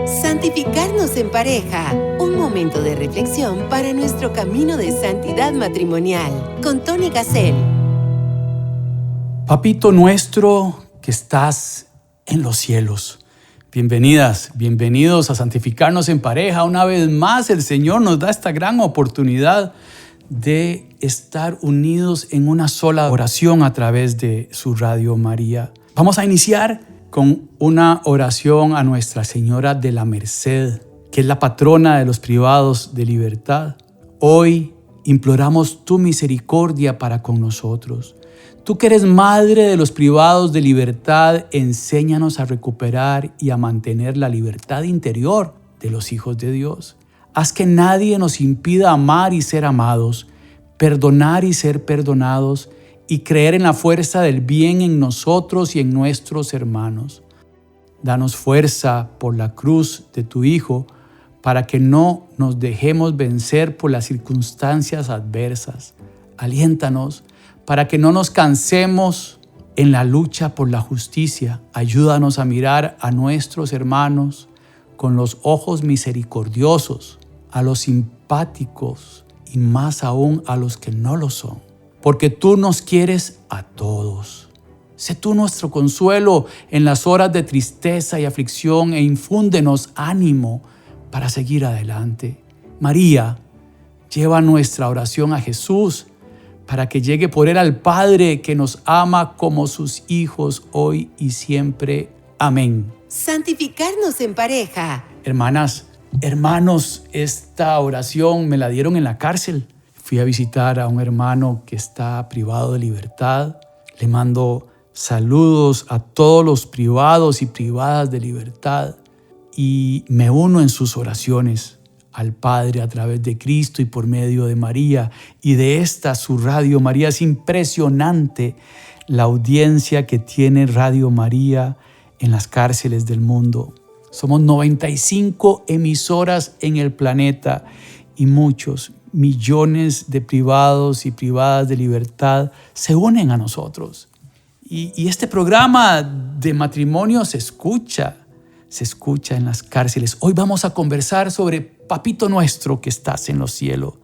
Santificarnos en pareja, un momento de reflexión para nuestro camino de santidad matrimonial, con Tony Gassel. Papito nuestro que estás en los cielos. Bienvenidas, bienvenidos a Santificarnos en pareja. Una vez más el Señor nos da esta gran oportunidad de estar unidos en una sola oración a través de su Radio María. Vamos a iniciar con una oración a Nuestra Señora de la Merced, que es la patrona de los privados de libertad. Hoy imploramos tu misericordia para con nosotros. Tú que eres madre de los privados de libertad, enséñanos a recuperar y a mantener la libertad interior de los hijos de Dios. Haz que nadie nos impida amar y ser amados, perdonar y ser perdonados, y creer en la fuerza del bien en nosotros y en nuestros hermanos. Danos fuerza por la cruz de tu Hijo para que no nos dejemos vencer por las circunstancias adversas. Aliéntanos para que no nos cansemos en la lucha por la justicia. Ayúdanos a mirar a nuestros hermanos con los ojos misericordiosos, a los simpáticos y más aún a los que no lo son. Porque tú nos quieres a todos. Sé tú nuestro consuelo en las horas de tristeza y aflicción e infúndenos ánimo para seguir adelante. María, lleva nuestra oración a Jesús para que llegue por él al Padre que nos ama como sus hijos hoy y siempre. Amén. Santificarnos en pareja. Hermanas, hermanos, esta oración me la dieron en la cárcel. Fui a visitar a un hermano que está privado de libertad. Le mando saludos a todos los privados y privadas de libertad y me uno en sus oraciones al Padre a través de Cristo y por medio de María y de esta su Radio María. Es impresionante la audiencia que tiene Radio María en las cárceles del mundo. Somos 95 emisoras en el planeta y muchos millones de privados y privadas de libertad se unen a nosotros. Y este programa de matrimonio se escucha en las cárceles. Hoy vamos a conversar sobre Papito nuestro que estás en los cielos.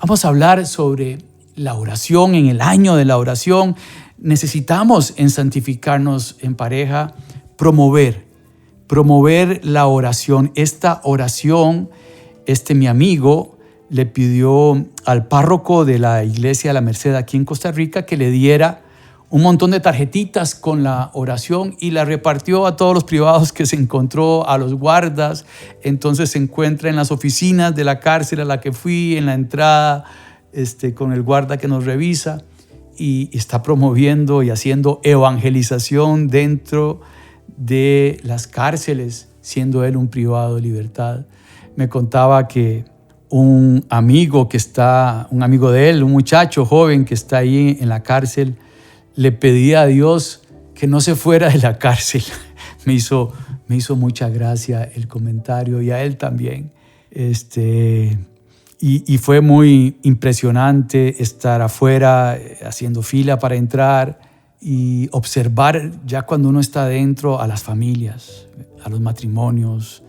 Vamos a hablar sobre la oración en el año de la oración. Necesitamos en Santificarnos en pareja promover la oración. Esta oración, mi amigo le pidió al párroco de la iglesia de la Merced aquí en Costa Rica que le diera un montón de tarjetitas con la oración y la repartió a todos los privados que se encontró, a los guardas. Entonces se encuentra en las oficinas de la cárcel a la que fui, en la entrada, con el guarda que nos revisa, y está promoviendo y haciendo evangelización dentro de las cárceles, siendo él un privado de libertad. Me contaba que un amigo de él, un muchacho joven que está ahí en la cárcel, le pedía a Dios que no se fuera de la cárcel. Me hizo mucha gracia el comentario y a él también. Y fue muy impresionante estar afuera haciendo fila para entrar y observar ya cuando uno está dentro a las familias, a los matrimonios,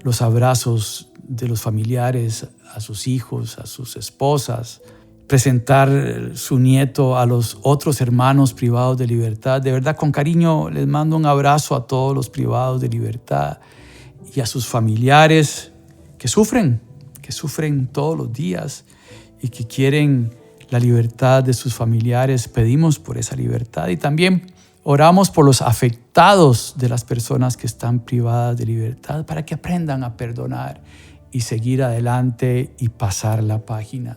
los abrazos de los familiares a sus hijos, a sus esposas, presentar su nieto a los otros hermanos privados de libertad. De verdad, con cariño les mando un abrazo a todos los privados de libertad y a sus familiares que sufren todos los días y que quieren la libertad de sus familiares. Pedimos por esa libertad y también oramos por los afectados de las personas que están privadas de libertad para que aprendan a perdonar y seguir adelante y pasar la página.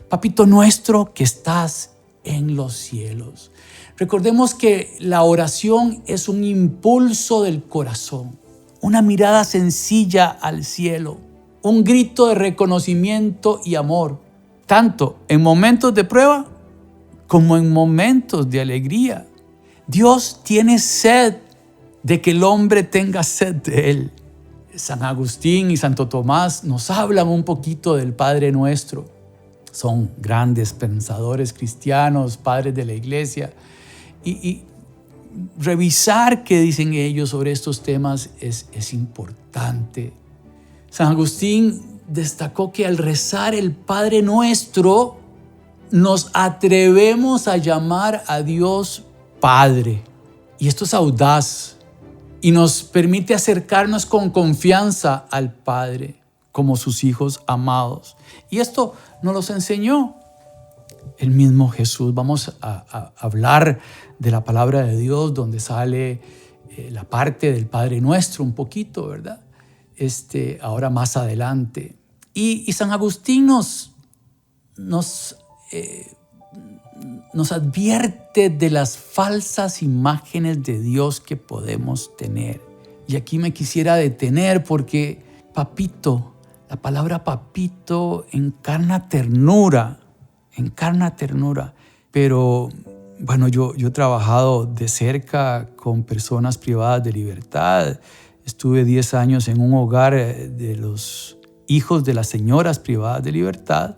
Papito nuestro que estás en los cielos. Recordemos que la oración es un impulso del corazón, una mirada sencilla al cielo, un grito de reconocimiento y amor, tanto en momentos de prueba como en momentos de alegría. Dios tiene sed de que el hombre tenga sed de Él. San Agustín y Santo Tomás nos hablan un poquito del Padre Nuestro. Son grandes pensadores cristianos, padres de la iglesia. Y revisar qué dicen ellos sobre estos temas es importante. San Agustín destacó que al rezar el Padre Nuestro, nos atrevemos a llamar a Dios Padre. Y esto es audaz y nos permite acercarnos con confianza al Padre como sus hijos amados. Y esto nos los enseñó el mismo Jesús. Vamos a hablar de la palabra de Dios donde sale la parte del Padre Nuestro un poquito, ¿verdad? Ahora más adelante. Y San Agustín nos advierte de las falsas imágenes de Dios que podemos tener. Y aquí me quisiera detener porque papito, la palabra papito encarna ternura. Pero bueno, yo he trabajado de cerca con personas privadas de libertad. Estuve 10 años en un hogar de los hijos de las señoras privadas de libertad.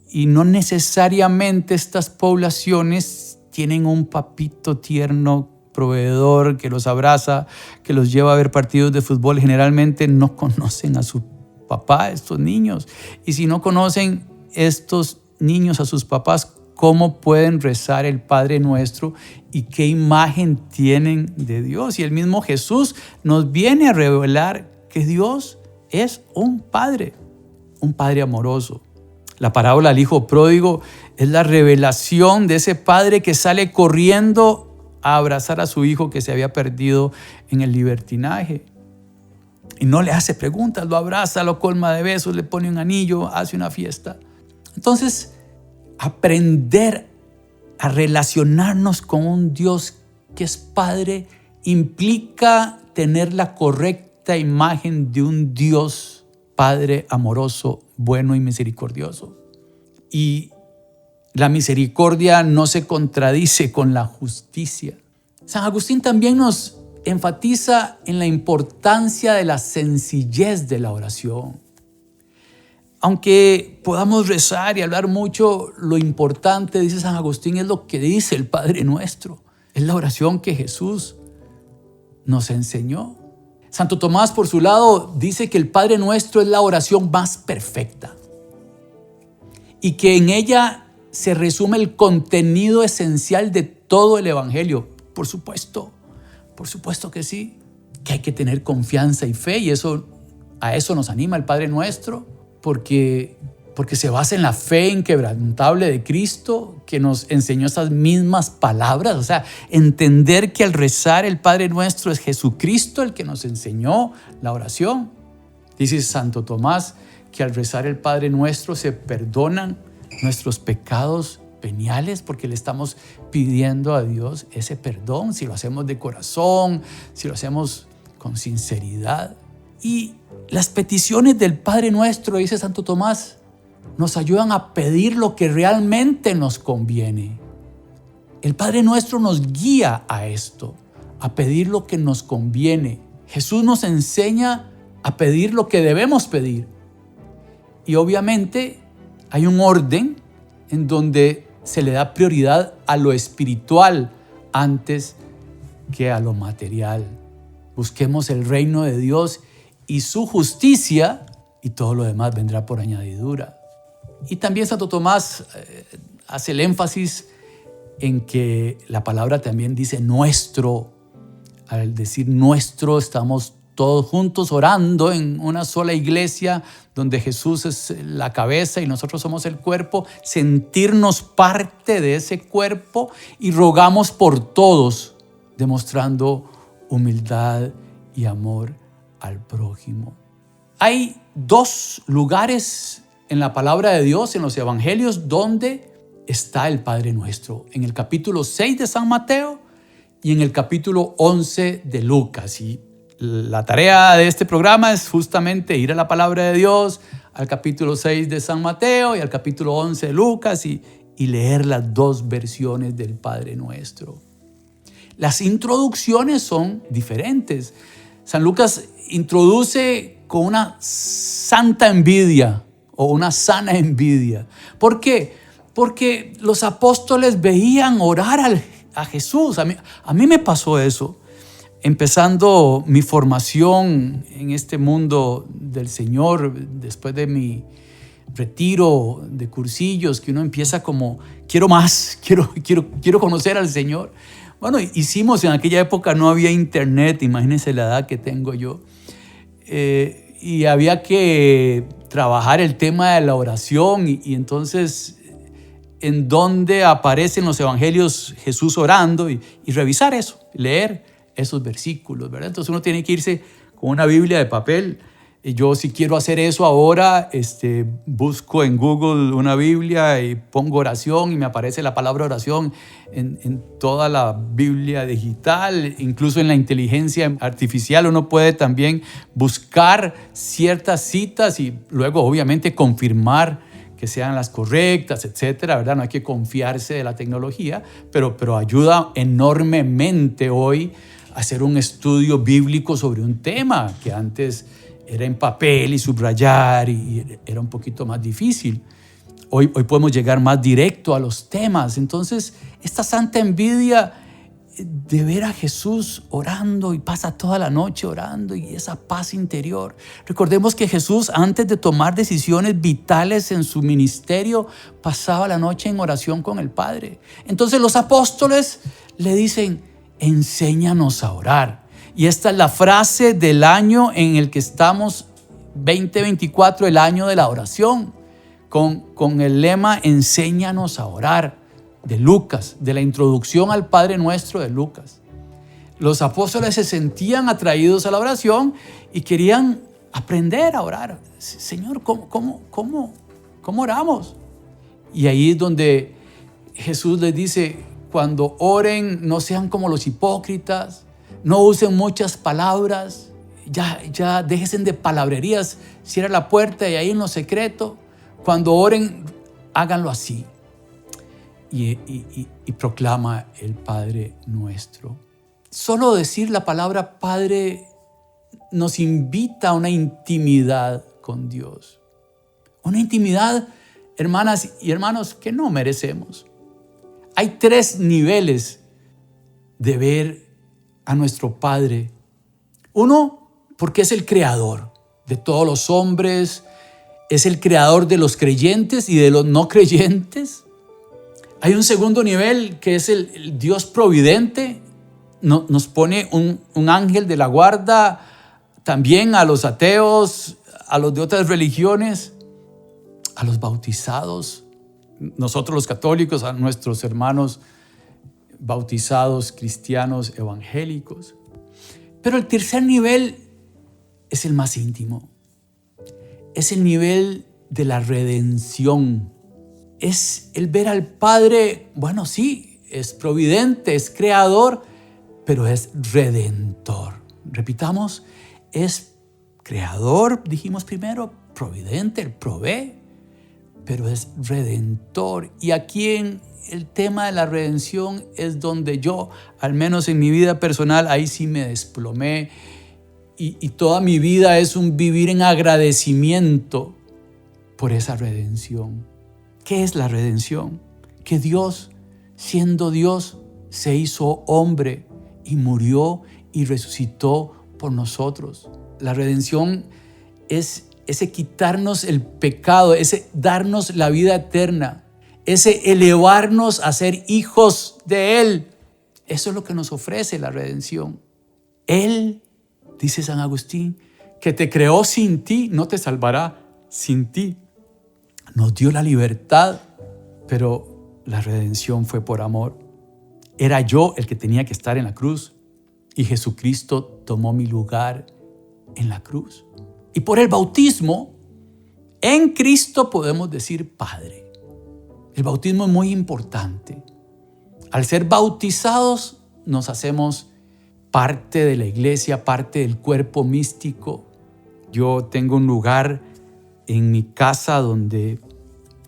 Y no necesariamente estas poblaciones tienen un papito tierno, proveedor, que los abraza, que los lleva a ver partidos de fútbol. Generalmente no conocen a su papá, estos niños. Y si no conocen estos niños a sus papás, ¿cómo pueden rezar el Padre Nuestro? ¿Y qué imagen tienen de Dios? Y el mismo Jesús nos viene a revelar que Dios es un Padre amoroso. La parábola del hijo pródigo es la revelación de ese padre que sale corriendo a abrazar a su hijo que se había perdido en el libertinaje. Y no le hace preguntas, lo abraza, lo colma de besos, le pone un anillo, hace una fiesta. Entonces, aprender a relacionarnos con un Dios que es Padre implica tener la correcta imagen de un Dios Padre amoroso, bueno y misericordioso. Y la misericordia no se contradice con la justicia. San Agustín también nos enfatiza en la importancia de la sencillez de la oración. Aunque podamos rezar y hablar mucho, lo importante, dice San Agustín, es lo que dice el Padre Nuestro. Es la oración que Jesús nos enseñó. Santo Tomás, por su lado, dice que el Padre Nuestro es la oración más perfecta y que en ella se resume el contenido esencial de todo el Evangelio. Por supuesto que sí, que hay que tener confianza y fe, y a eso nos anima el Padre Nuestro, porque se basa en la fe inquebrantable de Cristo, que nos enseñó esas mismas palabras. O sea, entender que al rezar el Padre Nuestro es Jesucristo el que nos enseñó la oración. Dice Santo Tomás que al rezar el Padre Nuestro se perdonan nuestros pecados veniales, porque le estamos pidiendo a Dios ese perdón, si lo hacemos de corazón, si lo hacemos con sinceridad. Y las peticiones del Padre Nuestro, dice Santo Tomás, nos ayudan a pedir lo que realmente nos conviene. El Padre Nuestro nos guía a esto, a pedir lo que nos conviene. Jesús nos enseña a pedir lo que debemos pedir. Y obviamente hay un orden en donde se le da prioridad a lo espiritual antes que a lo material. Busquemos el reino de Dios y su justicia, y todo lo demás vendrá por añadidura. Y también Santo Tomás hace el énfasis en que la palabra también dice nuestro. Al decir nuestro, estamos todos juntos orando en una sola iglesia donde Jesús es la cabeza y nosotros somos el cuerpo, sentirnos parte de ese cuerpo y rogamos por todos, demostrando humildad y amor al prójimo. Hay 2 lugares en la palabra de Dios, en los evangelios, donde está el Padre Nuestro. En el capítulo 6 de San Mateo y en el capítulo 11 de Lucas. Y la tarea de este programa es justamente ir a la palabra de Dios, al capítulo 6 de San Mateo y al capítulo 11 de Lucas y leer las 2 versiones del Padre Nuestro. Las introducciones son diferentes. San Lucas introduce con una santa envidia o una sana envidia. ¿Por qué? Porque los apóstoles veían orar a Jesús. A mí me pasó eso. Empezando mi formación en este mundo del Señor, después de mi retiro de cursillos, que uno empieza como, quiero más, quiero conocer al Señor. Bueno, hicimos, en aquella época no había internet, imagínense la edad que tengo yo, y había que trabajar el tema de la oración y entonces en donde aparecen los evangelios Jesús orando y revisar eso, leer esos versículos, ¿verdad? Entonces uno tiene que irse con una Biblia de papel. Y yo, si quiero hacer eso ahora, busco en Google una Biblia y pongo oración y me aparece la palabra oración en toda la Biblia digital. Incluso en la inteligencia artificial uno puede también buscar ciertas citas y luego obviamente confirmar que sean las correctas, etcétera, ¿verdad? No hay que confiarse de la tecnología, pero ayuda enormemente hoy a hacer un estudio bíblico sobre un tema que antes era en papel y subrayar y era un poquito más difícil. Hoy podemos llegar más directo a los temas. Entonces, esta santa envidia de ver a Jesús orando y pasa toda la noche orando y esa paz interior. Recordemos que Jesús, antes de tomar decisiones vitales en su ministerio, pasaba la noche en oración con el Padre. Entonces los apóstoles le dicen, enséñanos a orar. Y esta es la frase del año en el que estamos, 2024, el año de la oración, con el lema enséñanos a orar, de Lucas, de la introducción al Padre Nuestro de Lucas. Los apóstoles se sentían atraídos a la oración y querían aprender a orar. Señor, ¿cómo oramos? Y ahí es donde Jesús les dice, cuando oren, no sean como los hipócritas, no usen muchas palabras, ya déjense de palabrerías, cierra la puerta y ahí en lo secreto, cuando oren, háganlo así. Y proclama el Padre Nuestro. Solo decir la palabra Padre nos invita a una intimidad con Dios. Una intimidad, hermanas y hermanos, que no merecemos. Hay 3 niveles de ver a nuestro Padre. Uno, porque es el creador de todos los hombres, es el creador de los creyentes y de los no creyentes. Hay un segundo nivel que es el Dios providente. Nos pone un ángel de la guarda también a los ateos, a los de otras religiones, a los bautizados, nosotros los católicos, a nuestros hermanos bautizados, cristianos, evangélicos. Pero el tercer nivel es el más íntimo. Es el nivel de la redención. Es el ver al Padre, bueno, sí, es providente, es creador, pero es redentor. Repitamos, es creador, dijimos primero, providente, Él provee, pero es redentor. Y aquí en el tema de la redención es donde yo, al menos en mi vida personal, ahí sí me desplomé. Y toda mi vida es un vivir en agradecimiento por esa redención. ¿Qué es la redención? Que Dios, siendo Dios, se hizo hombre y murió y resucitó por nosotros. La redención es ese quitarnos el pecado, ese darnos la vida eterna, ese elevarnos a ser hijos de Él. Eso es lo que nos ofrece la redención. Él, dice San Agustín, que te creó sin ti, no te salvará sin ti. Nos dio la libertad, pero la redención fue por amor. Era yo el que tenía que estar en la cruz y Jesucristo tomó mi lugar en la cruz. Y por el bautismo, en Cristo podemos decir Padre. El bautismo es muy importante. Al ser bautizados, nos hacemos parte de la iglesia, parte del cuerpo místico. Yo tengo un lugar en mi casa donde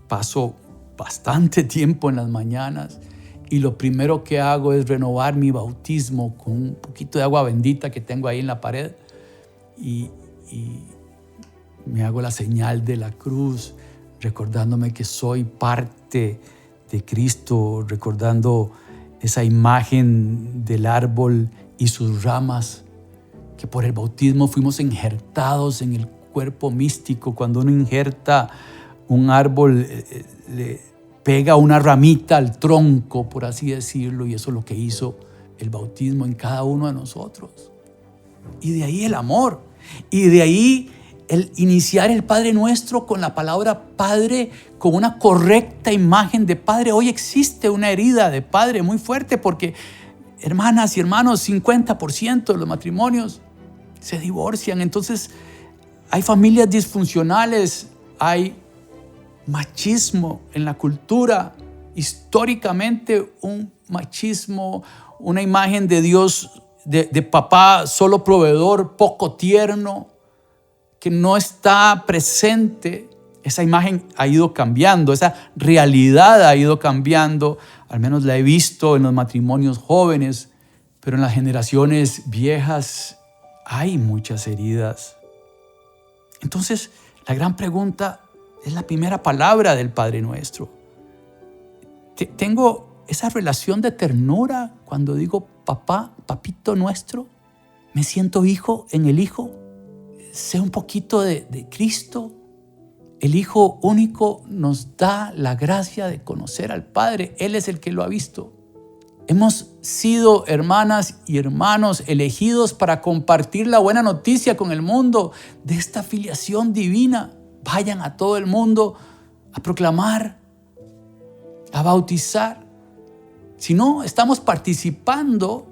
paso bastante tiempo en las mañanas y lo primero que hago es renovar mi bautismo con un poquito de agua bendita que tengo ahí en la pared y me hago la señal de la cruz, recordándome que soy parte de Cristo, recordando esa imagen del árbol y sus ramas, que por el bautismo fuimos injertados en el cuerpo místico. Cuando uno injerta un árbol, le pega una ramita al tronco, por así decirlo, y eso es lo que hizo el bautismo en cada uno de nosotros. Y de ahí el amor, y de ahí el iniciar el Padre Nuestro con la palabra Padre, con una correcta imagen de Padre. Hoy existe una herida de Padre muy fuerte porque, hermanas y hermanos, 50% de los matrimonios se divorcian. Entonces hay familias disfuncionales, hay machismo en la cultura. Históricamente un machismo, una imagen de Dios, de papá solo proveedor, poco tierno, que no está presente. Esa imagen ha ido cambiando, esa realidad ha ido cambiando. Al menos la he visto en los matrimonios jóvenes, pero en las generaciones viejas hay muchas heridas. Entonces, la gran pregunta es la primera palabra del Padre Nuestro. ¿Tengo esa relación de ternura cuando digo papá, papito nuestro? ¿Me siento hijo en el Hijo? ¿Sé un poquito de Cristo? El Hijo único nos da la gracia de conocer al Padre. Él es el que lo ha visto. Hemos sido, hermanas y hermanos, elegidos para compartir la buena noticia con el mundo de esta filiación divina. Vayan a todo el mundo a proclamar, a bautizar. Si no estamos participando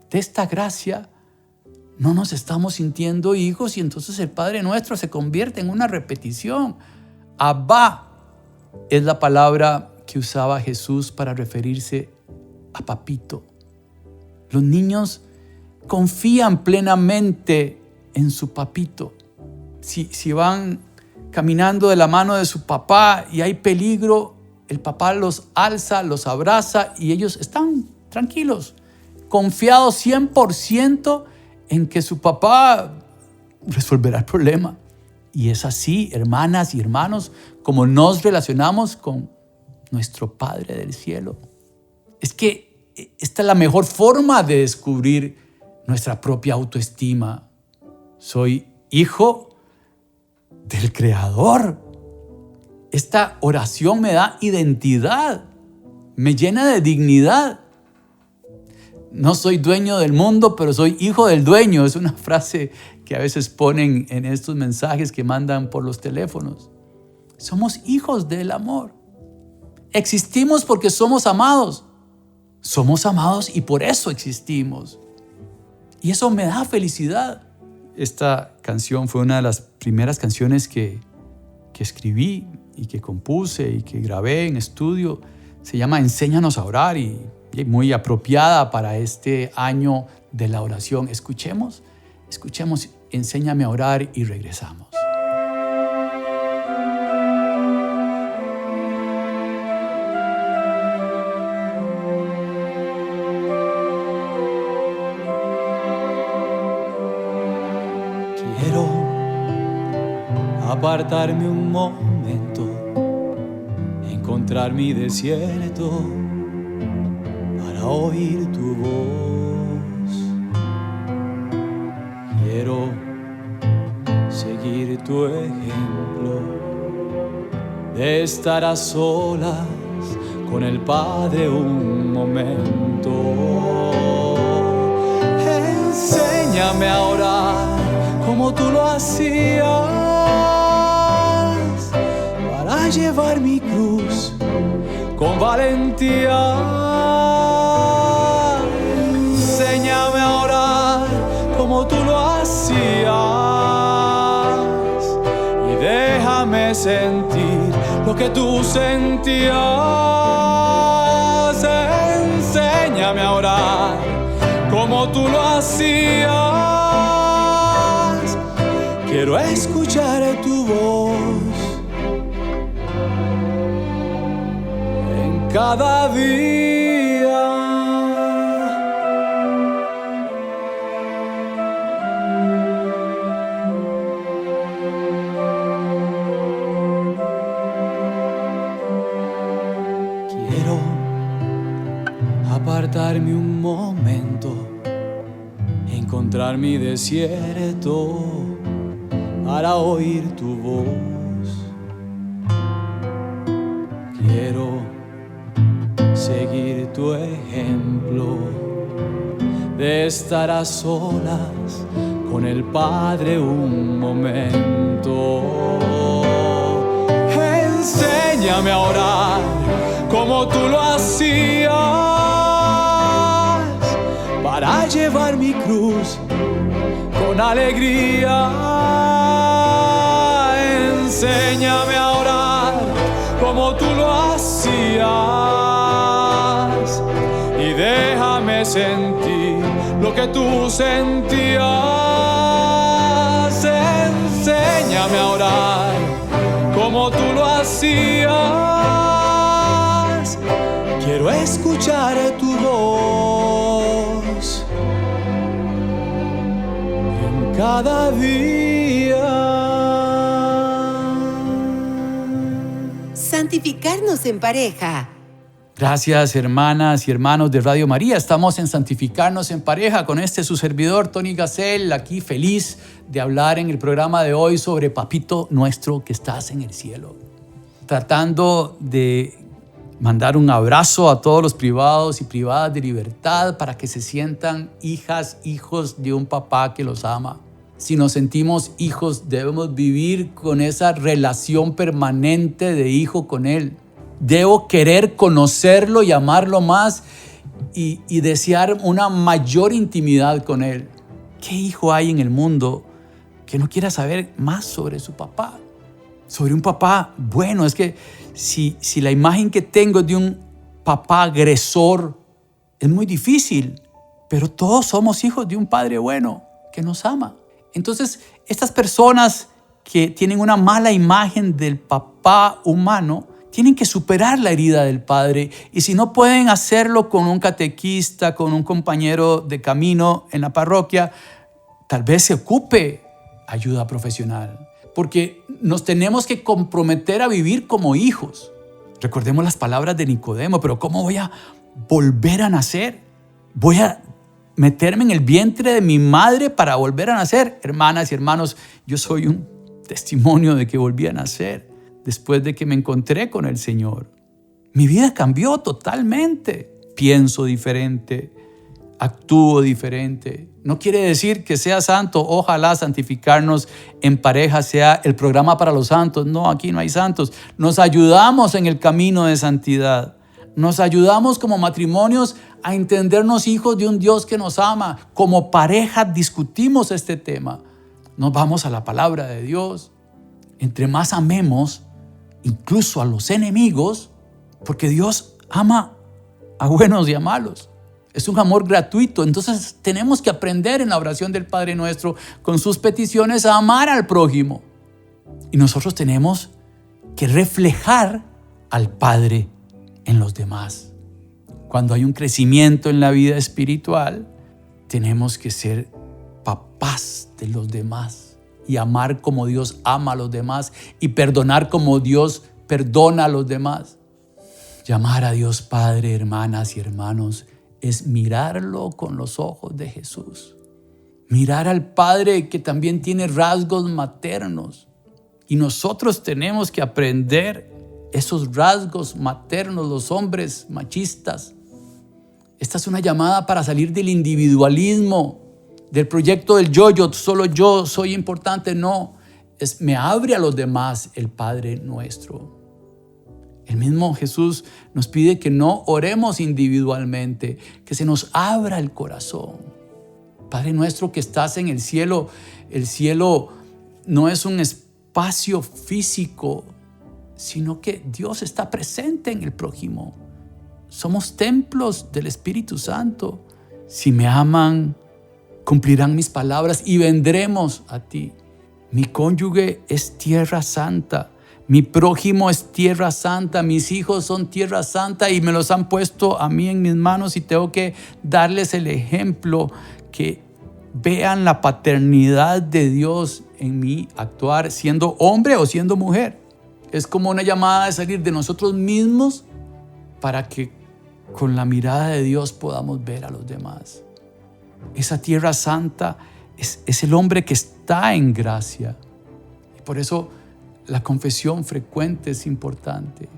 de esta gracia, no nos estamos sintiendo hijos, y entonces el Padre Nuestro se convierte en una repetición. Abba es la palabra que usaba Jesús para referirse a papito. Los niños confían plenamente en su papito. Si van caminando de la mano de su papá y hay peligro, el papá los alza, los abraza y ellos están tranquilos, confiados 100% en que su papá resolverá el problema. Y es así, hermanas y hermanos, como nos relacionamos con nuestro Padre del cielo. Es que esta es la mejor forma de descubrir nuestra propia autoestima. Soy hijo del Creador. Esta oración me da identidad, me llena de dignidad. No soy dueño del mundo, pero soy hijo del dueño. Es una frase que a veces ponen en estos mensajes que mandan por los teléfonos. Somos hijos del amor. Existimos porque somos amados. Somos amados y por eso existimos. Y eso me da felicidad. Esta canción fue una de las primeras canciones que escribí y que compuse y que grabé en estudio. Se llama Enséñanos a orar y muy apropiada para este año de la oración. Escuchemos, Enséñame a orar y regresamos. Quiero apartarme un momento, encontrar mi desierto para oír tu voz. Quiero seguir tu ejemplo de estar a solas con el Padre un momento. Enséñame a orar como tú lo hacías, para llevar mi cruz con valentía. Enséñame a orar como tú lo hacías y déjame sentir lo que tú sentías. Enséñame a orar como tú lo hacías. Quiero escuchar tu voz en cada día. entrar mi desierto para oír tu voz. Quiero seguir tu ejemplo de estar a solas con el Padre un momento. Enséñame a orar como tú lo hacías, para llevar mi cruz con alegría. Enséñame a orar como tú lo hacías y déjame sentir lo que tú sentías. Enséñame a orar como tú lo hacías. Quiero escuchar tu voz en cada día. Santificarnos en pareja. Gracias, hermanas y hermanos de Radio María. Estamos en Santificarnos en Pareja con su servidor, Tony Gassel, aquí feliz de hablar en el programa de hoy sobre Papito nuestro que estás en el cielo. Tratando de mandar un abrazo a todos los privados y privadas de libertad para que se sientan hijas, hijos de un papá que los ama. Si nos sentimos hijos, debemos vivir con esa relación permanente de hijo con Él. Debo querer conocerlo y amarlo más y desear una mayor intimidad con Él. ¿Qué hijo hay en el mundo que no quiera saber más sobre su papá? Sobre un papá bueno. Es que si la imagen que tengo de un papá agresor es muy difícil, pero todos somos hijos de un padre bueno que nos ama. Entonces, estas personas que tienen una mala imagen del papá humano tienen que superar la herida del padre, y si no pueden hacerlo con un catequista, con un compañero de camino en la parroquia, tal vez se ocupe ayuda profesional, porque nos tenemos que comprometer a vivir como hijos. Recordemos las palabras de Nicodemo: pero ¿cómo voy a volver a nacer? ¿Voy a meterme en el vientre de mi madre para volver a nacer? Hermanas y hermanos, yo soy un testimonio de que volví a nacer después de que me encontré con el Señor. Mi vida cambió totalmente. Pienso diferente, actúo diferente. No quiere decir que sea santo. Ojalá Santificarnos en Pareja sea el programa para los santos. No, aquí no hay santos. Nos ayudamos en el camino de santidad. Nos ayudamos como matrimonios a entendernos hijos de un Dios que nos ama. Como pareja discutimos este tema. Nos vamos a la palabra de Dios. Entre más amemos, incluso a los enemigos, porque Dios ama a buenos y a malos. Es un amor gratuito. Entonces tenemos que aprender en la oración del Padre Nuestro, con sus peticiones, a amar al prójimo. Y nosotros tenemos que reflejar al Padre en los demás. Cuando hay un crecimiento en la vida espiritual, tenemos que ser papás de los demás y amar como Dios ama a los demás y perdonar como Dios perdona a los demás. Llamar a Dios Padre, hermanas y hermanos, es mirarlo con los ojos de Jesús. Mirar al Padre que también tiene rasgos maternos. Y nosotros tenemos que aprender esos rasgos maternos, los hombres machistas. Esta es una llamada para salir del individualismo, del proyecto del yo, solo yo soy importante. No, me abre a los demás el Padre nuestro. El mismo Jesús nos pide que no oremos individualmente, que se nos abra el corazón. Padre nuestro que estás en el cielo no es un espacio físico, sino que Dios está presente en el prójimo. Somos templos del Espíritu Santo. Si me aman, cumplirán mis palabras y vendremos a ti. Mi cónyuge es tierra santa. Mi prójimo es tierra santa. Mis hijos son tierra santa y me los han puesto a mí en mis manos, y tengo que darles el ejemplo, que vean la paternidad de Dios en mi actuar, siendo hombre o siendo mujer. Es como una llamada de salir de nosotros mismos para que con la mirada de Dios podamos ver a los demás. Esa tierra santa es el hombre que está en gracia. Y por eso la confesión frecuente es importante.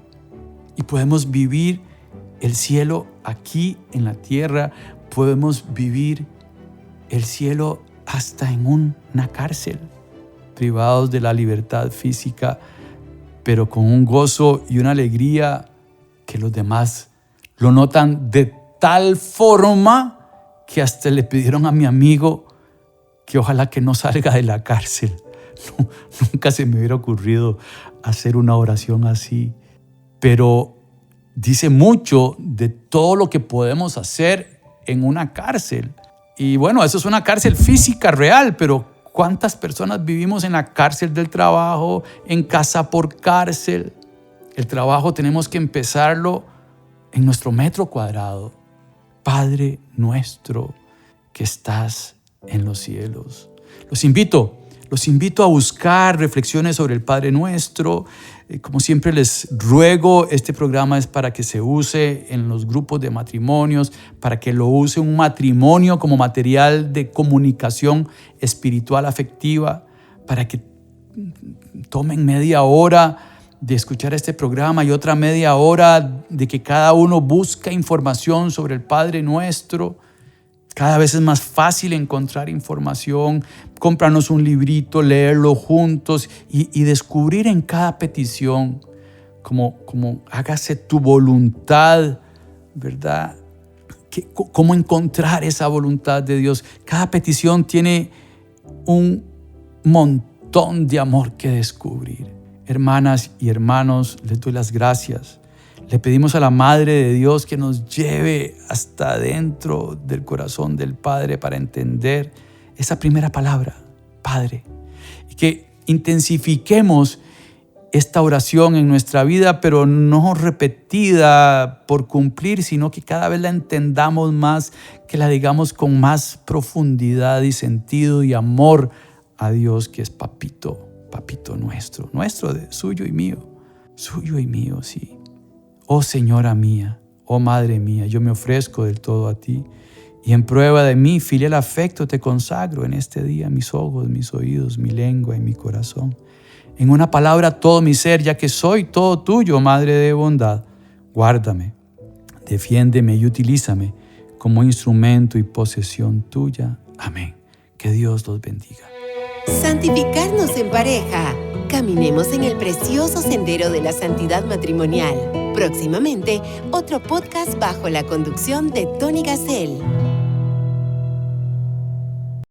Y podemos vivir el cielo aquí en la tierra. Podemos vivir el cielo hasta en una cárcel, privados de la libertad física, pero con un gozo y una alegría que los demás lo notan de tal forma que hasta le pidieron a mi amigo que ojalá que no salga de la cárcel. Nunca se me hubiera ocurrido hacer una oración así, pero dice mucho de todo lo que podemos hacer en una cárcel. Y bueno, eso es una cárcel física real, pero ¿cuántas personas vivimos en la cárcel del trabajo, en casa por cárcel? El trabajo tenemos que empezarlo en nuestro metro cuadrado. Padre nuestro que estás en los cielos. Los invito a buscar reflexiones sobre el Padre Nuestro. Como siempre les ruego, este programa es para que se use en los grupos de matrimonios, para que lo use un matrimonio como material de comunicación espiritual afectiva, para que tomen media hora de escuchar este programa y otra media hora de que cada uno busca información sobre el Padre Nuestro. Cada vez es más fácil encontrar información. Cómpranos un librito, leerlo juntos y descubrir en cada petición como hágase tu voluntad, ¿verdad? Cómo encontrar esa voluntad de Dios. Cada petición tiene un montón de amor que descubrir. Hermanas y hermanos, les doy las gracias. Le pedimos a la Madre de Dios que nos lleve hasta dentro del corazón del Padre para entender esa primera palabra, Padre. Y que intensifiquemos esta oración en nuestra vida, pero no repetida por cumplir, sino que cada vez la entendamos más, que la digamos con más profundidad y sentido y amor a Dios, que es papito nuestro, suyo y mío, sí. Oh Señora mía, oh Madre mía, yo me ofrezco del todo a ti y en prueba de mi filial afecto te consagro en este día mis ojos, mis oídos, mi lengua y mi corazón. En una palabra todo mi ser, ya que soy todo tuyo, Madre de bondad. Guárdame, defiéndeme y utilízame como instrumento y posesión tuya. Amén. Que Dios los bendiga. Santificarnos en pareja. Caminemos en el precioso sendero de la santidad matrimonial. Próximamente, otro podcast bajo la conducción de Tony Gassel.